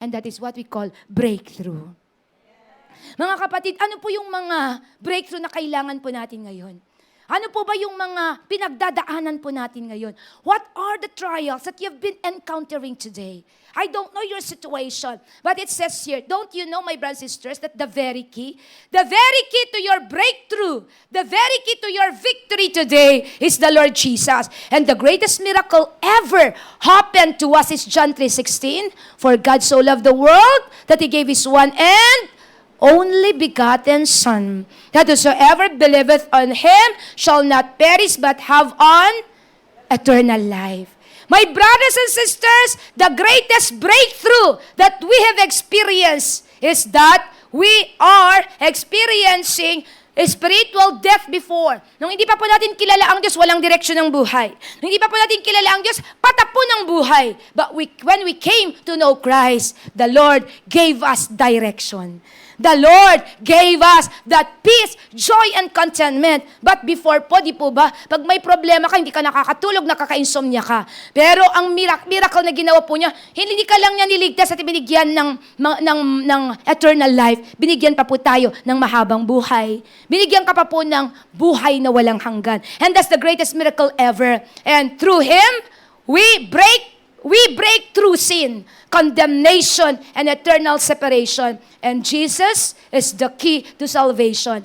And that is what we call breakthrough. Mga kapatid, ano po yung mga breakthrough na kailangan po natin ngayon? Ano po ba yung mga pinagdadaanan po natin ngayon? What are the trials that you've been encountering today? I don't know your situation, but it says here, don't you know, my brothers and sisters, that the very key to your breakthrough, the very key to your victory today is the Lord Jesus. And the greatest miracle ever happened to us is John 3:16. For God so loved the world that He gave His one and only begotten Son, that whosoever believeth on Him shall not perish but have an eternal life. My brothers and sisters, the greatest breakthrough that we have experienced is that we are experiencing spiritual death before. Nung hindi pa po natin kilala ang Diyos, walang direksyon ng buhay. Nung hindi pa po natin kilala ang Diyos, patapo ng buhay. But when we came to know Christ, the Lord gave us direction. The Lord gave us that peace, joy, and contentment. But before po, di po ba, pag may problema ka, hindi ka nakakatulog, nakaka-insomnia ka. Pero ang miracle na ginawa po niya, hindi ka lang niya niligtas at binigyan ng eternal life. Binigyan pa po tayo ng mahabang buhay. Binigyan ka pa po ng buhay na walang hanggan. And that's the greatest miracle ever. And through Him, we break through sin, condemnation, and eternal separation. And Jesus is the key to salvation.